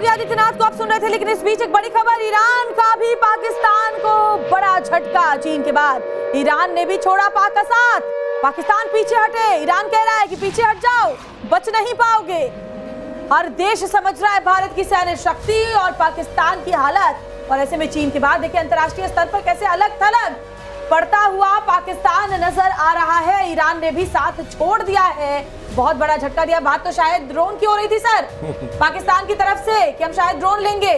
योगी आदित्यनाथ को आप सुन रहे थे, लेकिन इस बीच एक बड़ी खबर, ईरान का भी पाकिस्तान को बड़ा झटका। चीन के बाद ईरान ने भी छोड़ा पाक का साथ। पाकिस्तान पीछे हटे, ईरान कह रहा है कि पीछे हट जाओ, बच नहीं पाओगे। हर देश समझ रहा है भारत की सैन्य शक्ति और पाकिस्तान की हालत, और ऐसे में चीन के बाद देखिए अंतर्राष्ट्रीय स्तर पर कैसे अलग थलग पड़ता हुआ पाकिस्तान नजर आ रहा है। ईरान ने भी साथ छोड़ दिया है, बहुत बड़ा झटका दिया। बात तो शायद ड्रोन की हो रही थी सर, पाकिस्तान की तरफ से कि हम शायद ड्रोन लेंगे,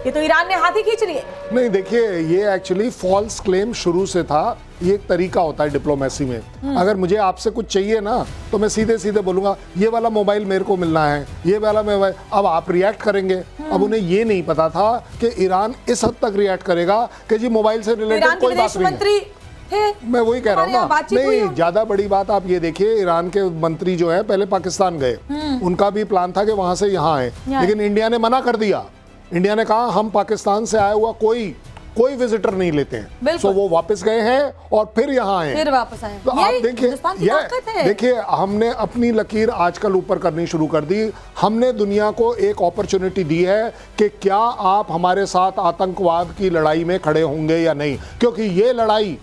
ये तो ईरान ने हाथ ही खींच लिए। नहीं, देखिए ये एक्चुअली फॉल्स क्लेम शुरू से था। ये एक तरीका होता है डिप्लोमेसी में। अगर मुझे आपसे कुछ चाहिए ना तो मैं सीधे सीधे बोलूंगा ये वाला मोबाइल मेरे को मिलना है, ये वाला मोबाइल। अब आप रिएक्ट करेंगे। अब उन्हें ये नहीं पता था कि ईरान इस हद तक रिएक्ट करेगा कि जी मोबाइल से रिलेटेड कोई बात नहीं है। मैं वही कह रहा हूँ ना, नहीं ज्यादा बड़ी बात। आप ये देखिए ईरान के मंत्री जो है पहले पाकिस्तान गए, उनका भी प्लान था कि वहां से यहाँ आए, लेकिन इंडिया ने मना कर दिया। इंडिया ने कहा हम पाकिस्तान से आया हुआ कोई विजिटर नहीं लेते हैं। सो वो वापस गए हैं और फिर यहाँ आए, फिर वापस आए। तो आप देखिए हमने अपनी लकीर आजकल ऊपर करनी शुरू कर दी। हमने दुनिया को एक अपॉर्चुनिटी दी है कि क्या आप हमारे साथ आतंकवाद की लड़ाई में खड़े होंगे या नहीं, क्योंकि ये लड़ाई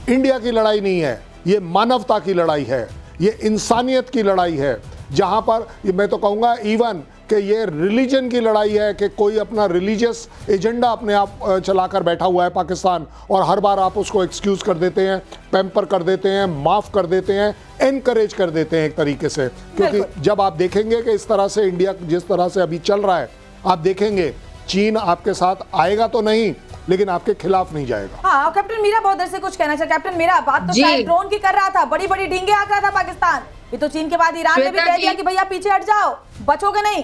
इंडिया की लड़ाई नहीं है, ये मानवता की लड़ाई है, ये इंसानियत की लड़ाई है। जहां पर मैं तो कहूंगा इवन कि ये रिलीजन की लड़ाई है कि कोई अपना रिलीजियस एजेंडा अपने आप चलाकर बैठा हुआ है पाकिस्तान, और हर बार आप उसको एक्सक्यूज कर देते हैं, पैम्पर कर देते हैं, माफ कर देते हैं, एनकरेज कर देते हैं एक तरीके से। क्योंकि जब आप देखेंगे कि इस तरह से इंडिया जिस तरह से अभी चल रहा है, आप देखेंगे चीन आपके साथ आएगा तो नहीं, लेकिन आपके खिलाफ नहीं जाएगा। हाँ, कैप्टन मीरा बहुत देर से कुछ कहना चाहिए। कैप्टन मीरा, बात तो शायद ड्रोन की कर रहा था, बड़ी बड़ी डींगे हाँक रहा था पाकिस्तान। ये तो चीन के बाद ईरान ने भी कह दिया कि भैया पीछे हट जाओ, बचोगे नहीं।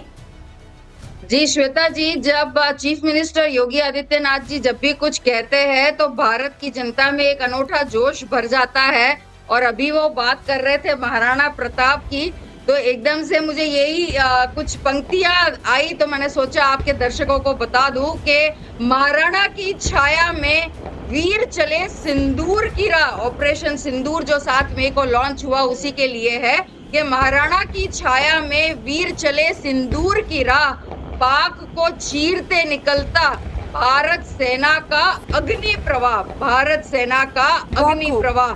जी श्वेता जी, जब चीफ मिनिस्टर योगी आदित्यनाथ जी जब भी कुछ कहते हैं तो भारत की जनता में एक अनोखा जोश भर जाता है। और अभी वो बात कर रहे थे महाराणा प्रताप की, तो एकदम से मुझे यही कुछ पंक्तियां आई, तो मैंने सोचा आपके दर्शकों को बता दूं कि महाराणा की छाया में वीर चले सिंदूर की राह। ऑपरेशन सिंदूर जो 7 मई को लॉन्च हुआ उसी के लिए है कि महाराणा की छाया में वीर चले सिंदूर की राह, पाक को चीरते निकलता भारत सेना का अग्नि प्रवाह, भारत सेना का अग्नि प्रवाह।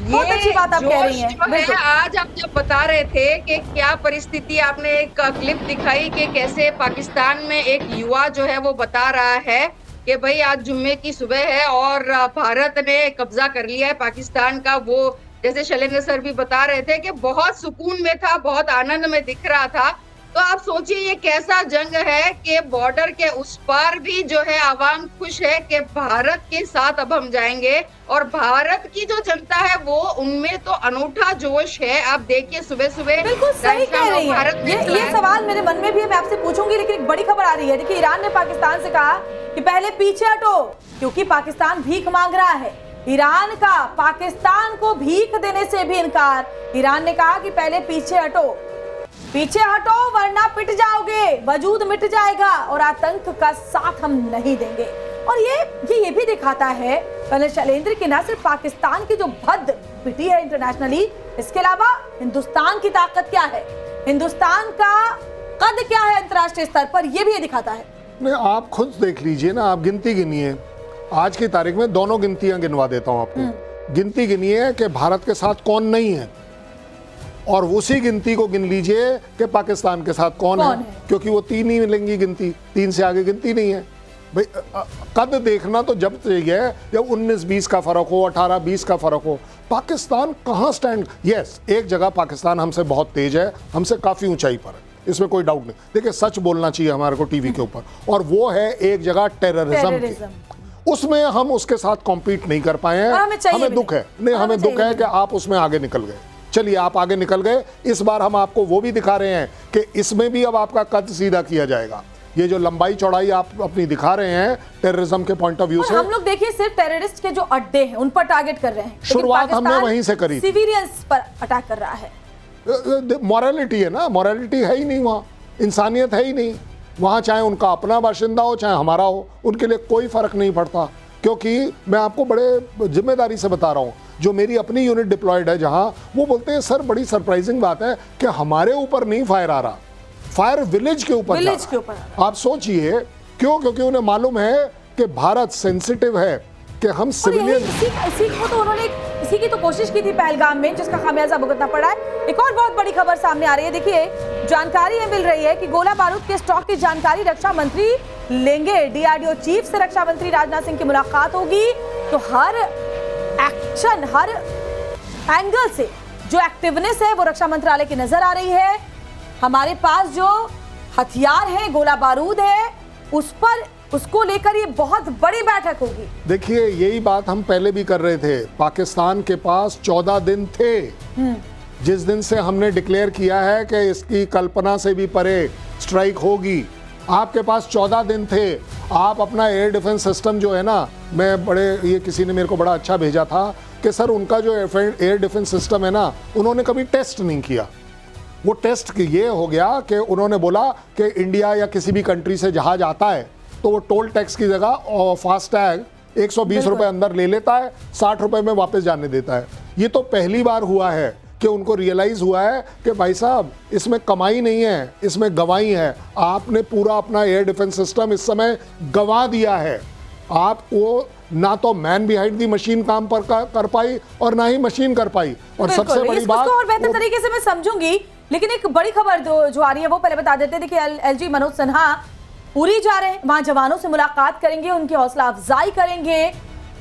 बहुत अच्छी बात आप कह रही हैं। आज आप जब बता रहे थे कि क्या परिस्थिति, आपने एक क्लिप दिखाई कि कैसे पाकिस्तान में एक युवा जो है वो बता रहा है कि भाई आज जुम्मे की सुबह है और भारत ने कब्जा कर लिया है पाकिस्तान का। वो जैसे शैलेंद्र सर भी बता रहे थे कि बहुत सुकून में था, बहुत आनंद में दिख रहा था। तो आप सोचिए ये कैसा जंग है कि बॉर्डर के उस पार भी जो है आवाम खुश है कि भारत के साथ अब हम जाएंगे, और भारत की जो जनता है वो उनमें तो अनूठा जोश है। आप देखिए सुबह सुबह। बिल्कुल सही कह रही हैं। ये सवाल मेरे मन में भी है, मैं आपसे पूछूंगी, लेकिन एक बड़ी खबर आ रही है। देखिए ईरान ने पाकिस्तान से कहा कि पहले पीछे हटो, क्योंकि पाकिस्तान भीख मांग रहा है। ईरान का पाकिस्तान को भीख देने से भी इनकार। ईरान ने कहा कि पहले पीछे हटो वरना पिट जाओगे, वजूद मिट जाएगा और आतंक का साथ हम नहीं देंगे। और ये भी दिखाता है कर्नल शैलेंद्र की न सिर्फ पाकिस्तान की जो भद्द पिटी है इंटरनेशनली, इसके अलावा हिंदुस्तान की ताकत क्या है, हिंदुस्तान का कद क्या है अंतर्राष्ट्रीय स्तर पर, यह भी ये दिखाता है। नहीं, आप खुद देख लीजिए ना, आप गिनती गिनिए। आज की तारीख में दोनों गिनतियां गिनवा देता हूं आपको। गिनती गिनिए कि भारत के साथ कौन नहीं है, और उसी गिनती को गिन लीजिए कि पाकिस्तान के साथ कौन है, क्योंकि वो 3 ही मिलेंगी गिनती, 3 से आगे गिनती नहीं है। भाई कद देखना तो जब चाहिए जब 19-20 का फर्क हो, 18-20 का फर्क हो। पाकिस्तान कहाँ स्टैंड, यस एक जगह पाकिस्तान हमसे बहुत तेज है, हमसे काफी ऊंचाई पर है, इसमें कोई डाउट नहीं। देखिए सच बोलना चाहिए हमारे को टीवी के ऊपर, और वो है एक जगह टेररिज्म। उसमें हम उसके साथ कॉम्पीट नहीं कर पाए हैं, हमें दुख है। नहीं, हमें दुख है कि आप उसमें आगे निकल गए। चलिए आप आगे निकल गए, इस बार हम आपको वो भी दिखा रहे हैं कि इसमें भी अब आपका कद सीधा किया जाएगा। ये जो लंबाई चौड़ाई आप अपनी दिखा रहे हैं टेररिज्म के पॉइंट ऑफ व्यू से, हम लोग देखिए सिर्फ टेररिस्ट के जो अड्डे हैं उन पर टारगेट कर रहे हैं। शुरुआत हमने वहीं से करी, सिविलियंस पर अटैक कर रहा है। मॉरलिटी है ना, मॉरलिटी है ही नहीं वहाँ, इंसानियत है ही नहीं वहाँ। चाहे उनका अपना बाशिंदा हो चाहे हमारा हो, उनके लिए कोई फर्क नहीं पड़ता। क्योंकि मैं आपको बड़े जिम्मेदारी से बता रहा हूँ, जो मेरी अपनी यूनिट डिप्लॉयड है जहाँ, वो बोलते हैं सर बड़ी सरप्राइजिंग बात है कि हमारे ऊपर नहीं फायर आ रहा, फायर विलेज के ऊपर जा विलेज के रहा है। ऊपर आप सोचिए क्यों? क्योंकि उन्हें मालूम है कि भारत सेंसिटिव है, कि हम और यही सिविलियन इसी को तो उन्होंने इसी की तो कोशिश की थी पहलगाम में, जिसका खामियाजा भुगतना पड़ा है। एक और बहुत बड़ी खबर सामने आ रही है, देखिए जानकारी ये मिल रही है कि गोला बारूद के स्टॉक की जानकारी रक्षा मंत्री लेंगे। डीआरडीओ चीफ से रक्षा मंत्री राजनाथ सिंह की मुलाकात होगी, तो हर एक्शन, हर एंगल से जो एक्टिवनेस है वो रक्षा मंत्रालय की नजर आ रही है। हमारे पास जो हथियार है, गोला बारूद है, उसको लेकर ये बहुत बड़ी बैठक होगी। देखिए यही बात हम पहले भी कर रहे थे। पाकिस्तान के पास 14 दिन थे, जिस दिन से हमने डिक्लेयर किया है कि इसकी कल्पना से भी परे स्ट्राइक होगी। आपके पास 14 दिन थे। आप अपना एयर डिफेंस सिस्टम जो है ना, ये किसी ने मेरे को बड़ा अच्छा भेजा था कि सर उनका जो एयर डिफेंस सिस्टम है ना, उन्होंने कभी टेस्ट नहीं किया। वो टेस्ट ये हो गया कि उन्होंने बोला कि इंडिया या किसी भी कंट्री से जहाज आता है तो वो टोल टैक्स की जगह और फास्टैग 120 रुपए अंदर ले लेता है, 60 रुपए में वापस जाने देता है। ये तो पहली बार हुआ है कि उनको रियलाइज हुआ है कि भाई साहब इसमें कमाई नहीं है, इसमें गवाही है। आपने पूरा अपना एयर डिफेंस सिस्टम इस समय गंवा दिया है। आपको ना तो मैन बिहाइंड दी मशीन काम पर कर पाई और ना ही मशीन कर पाई। और सबसे बड़ी बात, और बेहतर तरीके से मैं समझूंगी, लेकिन एक बड़ी खबर जो आ रही है वो पहले बता देते हैं। देखिए एलजी मनोज सिन्हा उरी जा रहे हैं, वहां जवानों से मुलाकात करेंगे, उनकी हौसला अफजाई करेंगे।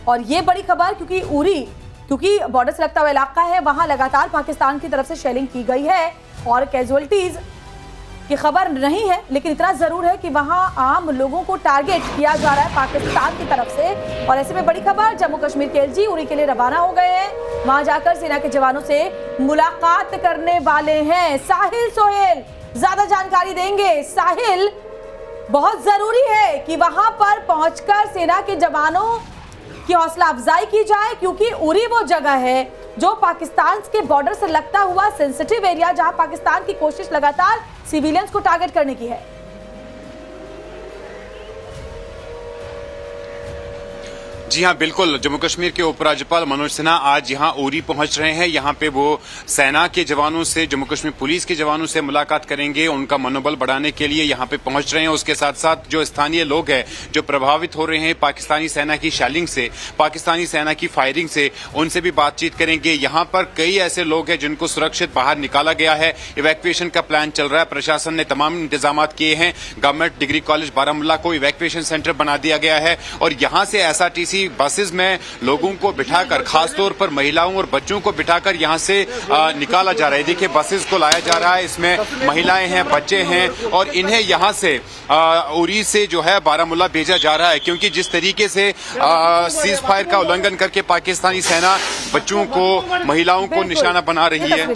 और ये बड़ी खबर क्योंकि बॉर्डर से लगता हुआ इलाका है, वहां लगातार पाकिस्तान की तरफ से शेलिंग की गई है और कैजुअलिटीज की खबर नहीं है, लेकिन इतना जरूर है कि वहां आम लोगों को टारगेट किया जा रहा है पाकिस्तान की तरफ से। और ऐसे में बड़ी खबर, जम्मू कश्मीर के एलजी उरी के लिए रवाना हो गए हैं। वहां जाकर सेना के जवानों से मुलाकात करने वाले हैं। साहिल सोहेल ज्यादा जानकारी देंगे। साहिल, बहुत जरूरी है कि वहां पर पहुंचकर सेना के जवानों की हौसला अफजाई की जाए, क्योंकि उरी वो जगह है जो पाकिस्तान के बॉर्डर से लगता हुआ सेंसिटिव एरिया, जहां पाकिस्तान की कोशिश लगातार सिविलियंस को टारगेट करने की है। जी हाँ, बिल्कुल। जम्मू कश्मीर के उपराज्यपाल मनोज सिन्हा आज यहाँ उरी पहुंच रहे हैं। यहाँ पे वो सेना के जवानों से, जम्मू कश्मीर पुलिस के जवानों से मुलाकात करेंगे, उनका मनोबल बढ़ाने के लिए यहाँ पे पहुंच रहे हैं। उसके साथ साथ जो स्थानीय लोग हैं जो प्रभावित हो रहे हैं पाकिस्तानी सेना की शेलिंग से, पाकिस्तानी सेना की फायरिंग से, उनसे भी बातचीत करेंगे। यहाँ पर कई ऐसे लोग हैं जिनको सुरक्षित बाहर निकाला गया है। इवैक्यूएशन का प्लान चल रहा है। प्रशासन ने तमाम इंतजाम किए हैं। गवर्नमेंट डिग्री कॉलेज बारामुल्ला को इवैक्यूएशन सेंटर बना दिया गया है और यहाँ से एसआरटीसी बसेस में लोगों को बिठाकर, खासतौर पर महिलाओं और बच्चों को बिठाकर यहाँ से निकाला जा रहा है। देखिए बसेस को लाया जा रहा है, इसमें महिलाएं हैं, बच्चे हैं और इन्हें यहाँ से उरी से जो है बारामुल्ला भेजा जा रहा है, क्योंकि जिस तरीके से सीज फायर का उल्लंघन करके पाकिस्तानी सेना बच्चों को, महिलाओं को निशाना बना रही है।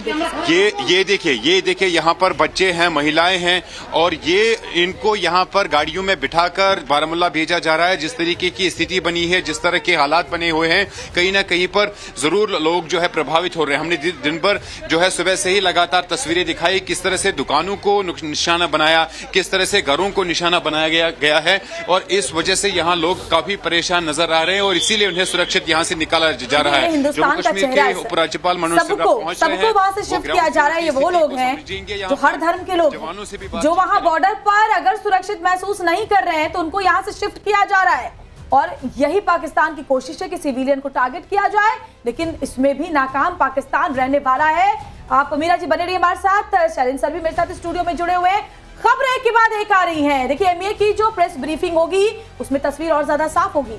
ये देखिए यहाँ पर बच्चे हैं, महिलाएं हैं और ये इनको यहाँ पर गाड़ियों में बिठाकर बारामुल्ला भेजा जा रहा है। जिस तरीके की स्थिति बनी है, जिस तरह के हालात बने हुए हैं, कहीं ना कहीं पर जरूर लोग जो है प्रभावित हो रहे हैं। हमने दिन भर जो है सुबह से ही लगातार तस्वीरें दिखाई, किस तरह से दुकानों को निशाना बनाया, किस तरह से घरों को निशाना बनाया गया है और इस वजह से यहाँ लोग काफी परेशान नजर आ रहे हैं और इसीलिए उन्हें सुरक्षित यहाँ से निकाला जा रहा है। जम्मू कश्मीर के उपराज्यपाल मनोज सिन्हा पहुंच रहे हैं। सबको वहां से शिफ्ट किया जा रहा है। ये वो लोग हैं जो हर धर्म के लोग, जो वहां बॉर्डर पर अगर सुरक्षित महसूस नहीं कर रहे हैं तो उनको यहाँ से शिफ्ट किया जा रहा है। और यही पाकिस्तान की कोशिश है कि सिविलियन को टारगेट किया जाए, लेकिन इसमें भी नाकाम पाकिस्तान रहने वाला है। आप मीरा जी बने रहिए हमारे साथ, शैलिन सर भी मेरे साथ स्टूडियो में जुड़े हुए हैं। खबरें एक के बाद एक आ रही हैं। देखिए एमए की जो प्रेस ब्रीफिंग होगी उसमें तस्वीर और ज्यादा साफ होगी।